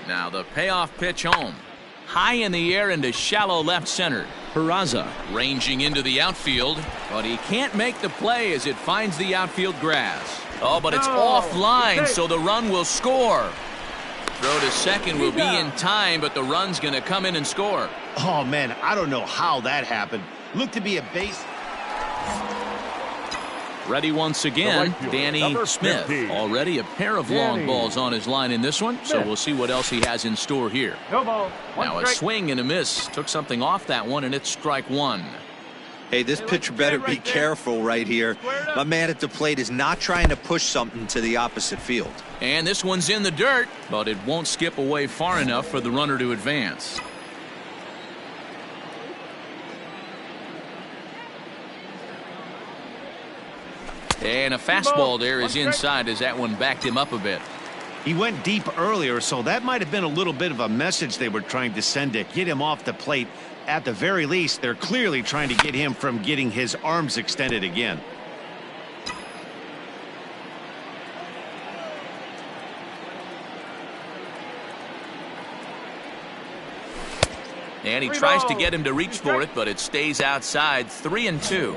Now the payoff pitch home. High in the air into shallow left center. Peraza ranging into the outfield, but he can't make the play as it finds the outfield grass. Oh, but it's offline, so the run will score. Throw to second will be in time, but the run's going to come in and score. Oh, man, I don't know how that happened. Looked to be a base. Ready once again, Danny Smith. Already a pair of long balls on his line in this one, so we'll see what else he has in store here. Now a swing and a miss. Took something off that one, and it's strike one. Hey, this pitcher better be careful right here. My man at the plate is not trying to push something to the opposite field. And this one's in the dirt, but it won't skip away far enough for the runner to advance. And a fastball there is inside as that one backed him up a bit. He went deep earlier, so that might have been a little bit of a message they were trying to send to get him off the plate. At the very least, they're clearly trying to get him from getting his arms extended again. And he tries to get him to reach for it, but it stays outside. 3-2.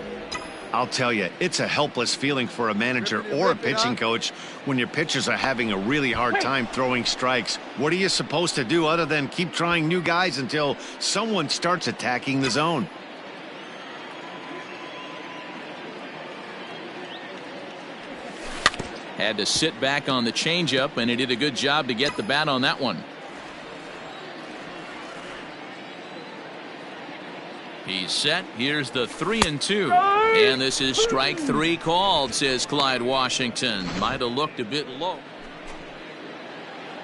I'll tell you, it's a helpless feeling for a manager or a pitching coach when your pitchers are having a really hard time throwing strikes. What are you supposed to do other than keep trying new guys until someone starts attacking the zone? Had to sit back on the changeup, and he did a good job to get the bat on that one. He's set. Here's the 3-2. And this is strike three called, says Clyde Washington. Might have looked a bit low.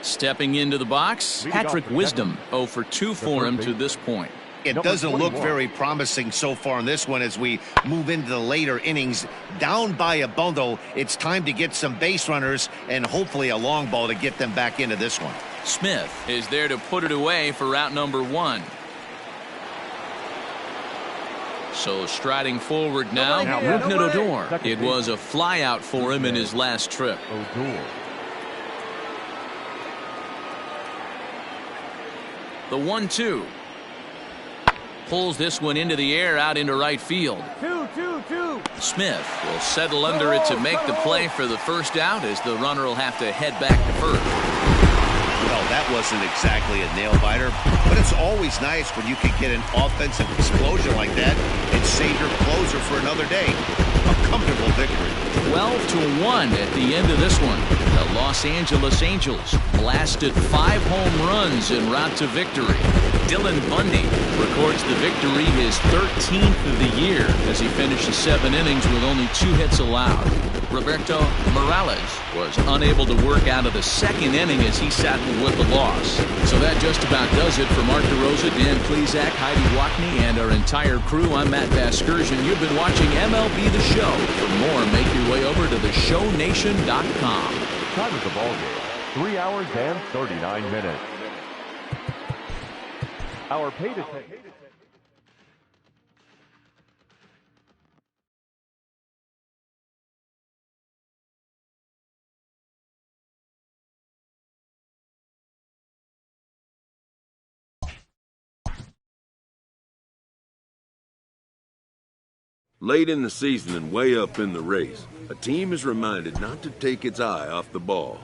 Stepping into the box, Patrick Wisdom. 0 for 2 for him to this point. It doesn't look very promising so far in this one as we move into the later innings. Down by a bundle, it's time to get some base runners and hopefully a long ball to get them back into this one. Smith is there to put it away for route number 1. So striding forward now, Rougned Odor. It was a fly out for him in his last trip. The 1-2. Pulls this one into the air out into right field. 2-2-2. Smith will settle under it to make the play for the first out as the runner will have to head back to first. Well, that wasn't exactly a nail-biter, but it's always nice when you can get an offensive explosion like that and save your closer for another day. A comfortable victory. 12-1 at the end of this one. The Los Angeles Angels blasted 5 home runs en route to victory. Dylan Bundy records the victory, his 13th of the year, as he finishes 7 innings with only 2 hits allowed. Roberto Morales was unable to work out of the 2nd inning as he sat with the loss. So that just about does it for Mark DeRosa, Dan Plesac, Heidi Wackney, and our entire crew. I'm Matt Vasgersian. You've been watching MLB The Show. For more, make your way over to theshownation.com. Time of the ball game, 3 hours and 39 minutes. Our paid attention. Late in the season and way up in the race, a team is reminded not to take its eye off the ball.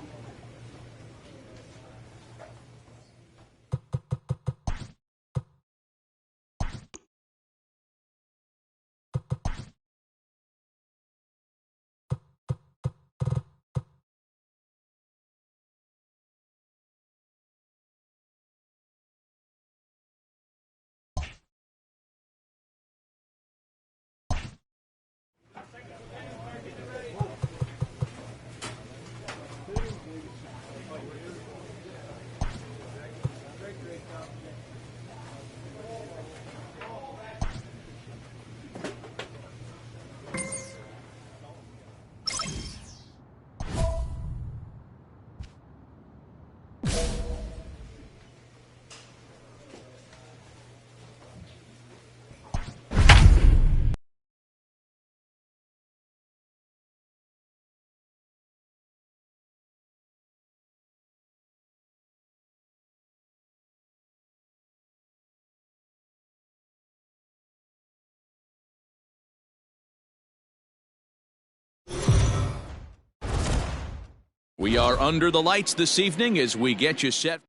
We are under the lights this evening as we get you set.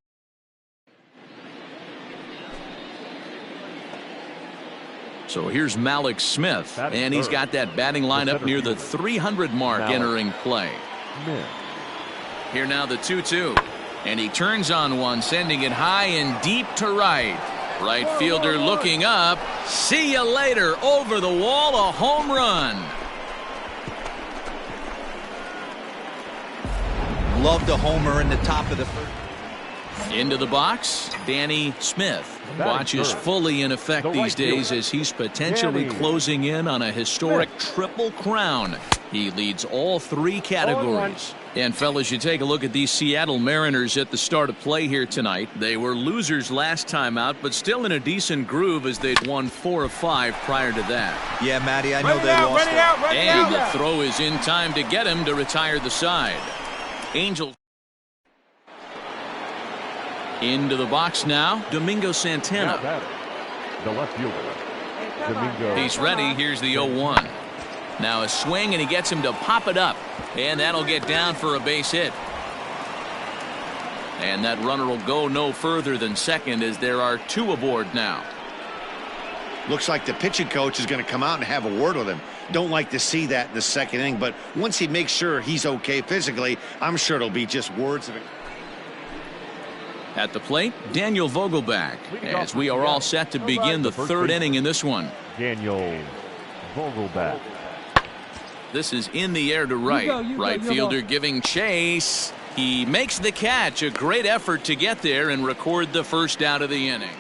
So here's Malik Smith, and he's got that batting lineup near the 300 mark entering play. Here now the 2-2, and he turns on one, sending it high and deep to right. Right fielder looking up. See you later. Over the wall, a home run. Love the homer in the top of the first. Into the box, Danny Smith. Watches fully in effect these days as he's potentially closing in on a historic triple crown. He leads all three categories. And fellas, you take a look at these Seattle Mariners at the start of play here tonight. They were losers last time out, but still in a decent groove as they'd won 4 of 5 prior to that. Yeah, Matty, I know they lost it. And the throw is in time to get him to retire the side. Angels. Into the box now, Domingo Santana. The left fielder, Domingo. He's ready. Here's the 0-1. Now a swing, and he gets him to pop it up. And that'll get down for a base hit. And that runner will go no further than second as there are 2 aboard now. Looks like the pitching coach is going to come out and have a word with him. Don't like to see that in the second inning, but once he makes sure he's okay physically, I'm sure it'll be just words of it. At the plate, Daniel Vogelback, as we are all set to begin the 3rd inning in this one. Daniel Vogelback. This is in the air to right. Right fielder giving chase. He makes the catch. A great effort to get there and record the first out of the inning.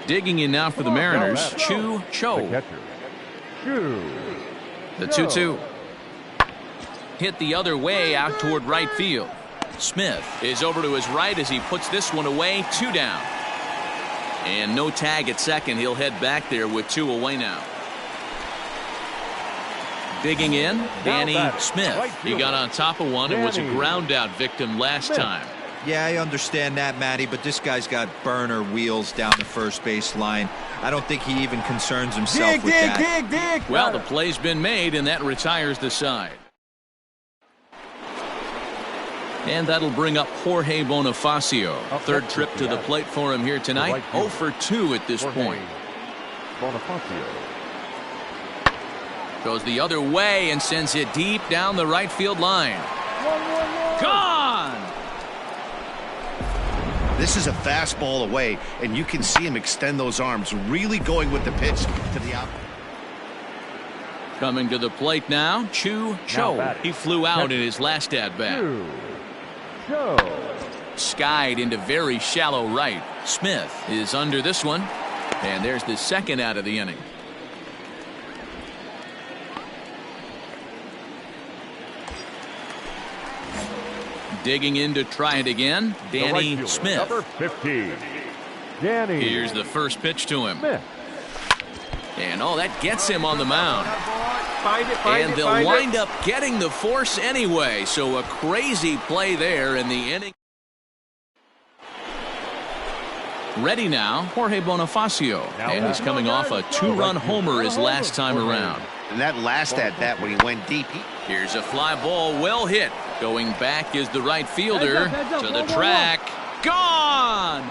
Digging in now for the Mariners, Chu Cho. The 2-2. Hit the other way out toward right field. Smith is over to his right as he puts this one away. 2 down. And no tag at second. He'll head back there with 2 away now. Digging in, Danny Smith. He got on top of one and was a ground out victim last time. Yeah, I understand that, Matty, but this guy's got burner wheels down the first base line. I don't think he even concerns himself with that. Well, the play's been made, and that retires the side. And that'll bring up Jorge Bonifacio. 3rd trip to the plate for him here tonight. 0 for 2 at this point. Bonifacio. Goes the other way and sends it deep down the right field line. Gone! This is a fastball away, and you can see him extend those arms, really going with the pitch to the out. Coming to the plate now, Chu Cho. He flew out in his last at-bat. Skied into very shallow right. Smith is under this one, and there's the 2nd out of the inning. Digging in to try it again, Danny Smith. Number 15. Danny. Here's the first pitch to him. And that gets him on the mound. And they'll wind up getting the force anyway. So a crazy play there in the inning. Ready now, Jorge Bonifacio. And he's coming off a 2-run homer his last time around. And that last at-bat when he went deep. Here's a fly ball, well hit. Going back is the right fielder to the track. Gone!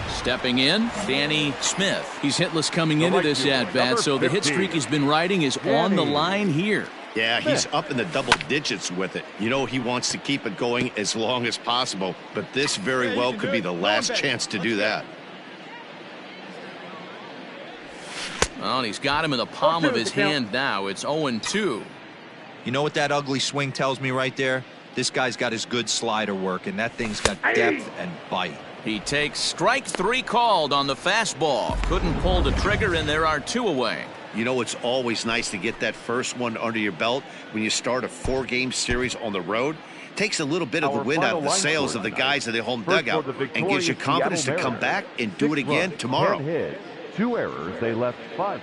Stepping in, Danny Smith. He's hitless coming into this at-bat, so the hit streak he's been riding is on the line here. Yeah, he's up in the double digits with it. You know, he wants to keep it going as long as possible, but this very well could be the last chance to do that. Well, and he's got him in the palm of his hand now. It's 0-2. You know what that ugly swing tells me right there? This guy's got his good slider work, and that thing's got depth and bite. He takes strike 3 called on the fastball. Couldn't pull the trigger, and there are 2 away. You know, it's always nice to get that first one under your belt when you start a 4-game series on the road. Takes a little bit of the wind out of the sails of the guys in the home dugout and gives you confidence to come back and do it again tomorrow. 2 errors, they left 5.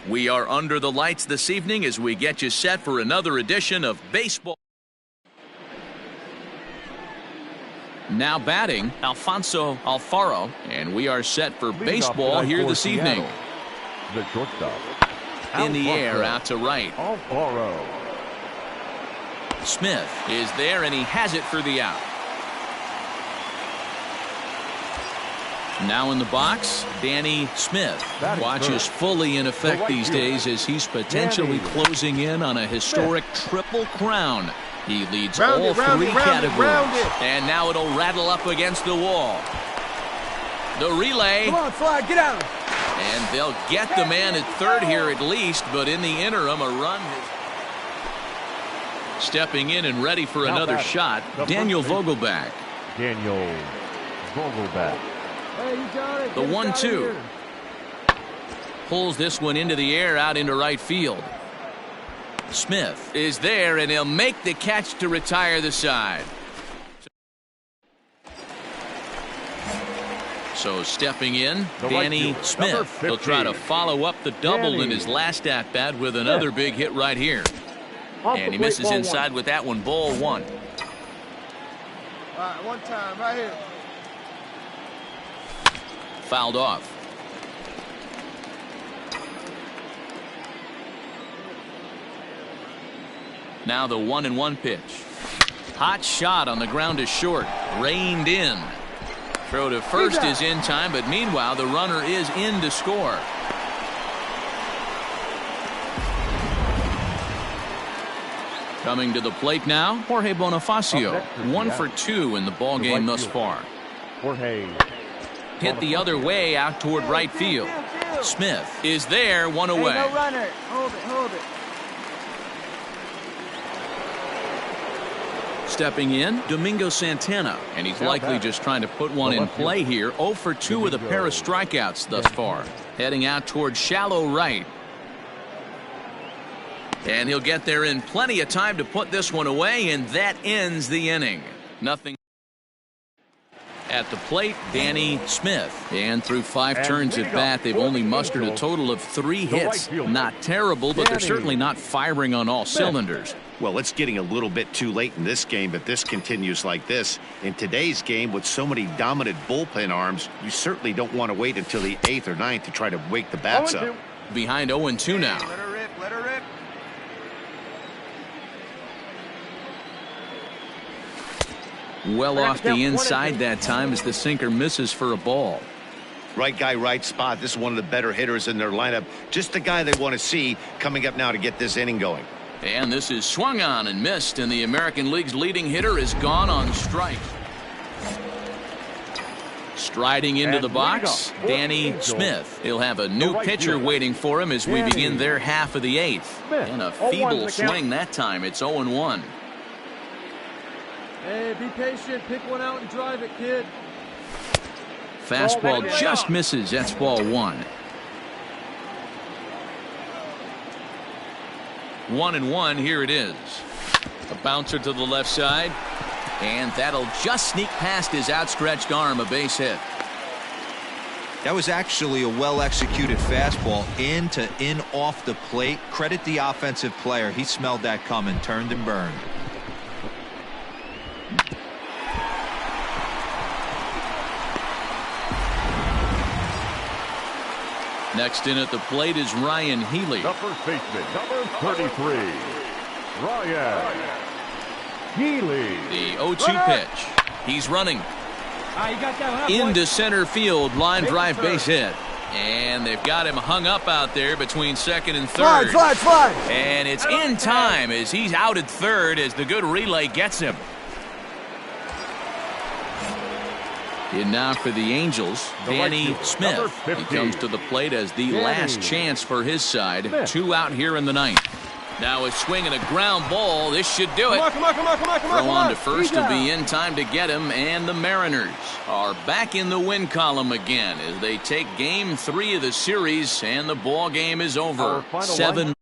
We are under the lights this evening as we get you set for another edition of baseball. Now batting, Alfonso Alfaro, and we are set for baseball here this evening. The shortstop. In the air, out to right. Alfaro. Smith is there, and he has it for the out. Now in the box, Danny Smith. Watch is fully in effect these days as he's potentially closing in on a historic triple crown. He leads all three categories. And now it'll rattle up against the wall. The relay. Come on, Fly, get out. And they'll get the man at third here at least, but in the interim, a run. Stepping in and ready for another shot, Daniel Vogelback. Daniel Vogelback. Hey, you got it. The 1-2. Pulls this one into the air out into right field. Smith is there, and he'll make the catch to retire the side. So stepping in, Danny Smith. He'll try to follow up the double in his last at-bat with another big hit right here. And he misses inside with that one, ball one. All right, one time, right here. Fouled off. Now the 1-1 pitch. Hot shot on the ground is short. Reined in. Throw to first is in time, but meanwhile the runner is in to score. Coming to the plate now, Jorge Bonifacio. 1 for 2 in the ball game thus far. Jorge. Hit the other way out toward right field. Smith is there, one away. Hey, no runner. Hold it, hold it. Stepping in, Domingo Santana, and he's likely just trying to put one in play here. 0 for 2 with a pair of strikeouts thus far. Heading out toward shallow right. And he'll get there in plenty of time to put this one away, and that ends the inning. Nothing. At the plate, Danny Smith. And through 5 turns at bat, they've only mustered a total of 3 hits. Not terrible, but they're certainly not firing on all cylinders. Well, it's getting a little bit too late in this game, but this continues like this. In today's game, with so many dominant bullpen arms, you certainly don't want to wait until the 8th or 9th to try to wake the bats up. Behind 0-2 now. Let her rip, let her rip. Well off the inside that time as the sinker misses for a ball. Right guy, right spot. This is one of the better hitters in their lineup. Just the guy they want to see coming up now to get this inning going. And this is swung on and missed, and the American League's leading hitter is gone on strike. Striding into the box, Danny Smith. He'll have a new pitcher waiting for him as we begin their half of the 8th. And a feeble swing that time. It's 0-1. Hey, be patient. Pick one out and drive it, kid. Fastball just misses. That's ball 1. 1-1. Here it is. A bouncer to the left side. And that'll just sneak past his outstretched arm. A base hit. That was actually a well-executed fastball in off the plate. Credit the offensive player. He smelled that coming, turned and burned. Next in at the plate is Ryan Healy. The first baseman, number 33, Ryan Healy. The 0-2 pitch. He's running. You got that Into center field, line drive base hit. And they've got him hung up out there between second and third. Slide. And it's in time as he's out at third as the good relay gets him. In now for the Angels, Danny Smith. He comes to the plate as the last chance for his side. 2 out here in the 9th. Now a swing and a ground ball. This should do it. Come on. Throw on to first will be in time to get him, and the Mariners are back in the win column again as they take game 3 of the series, and the ball game is over. 7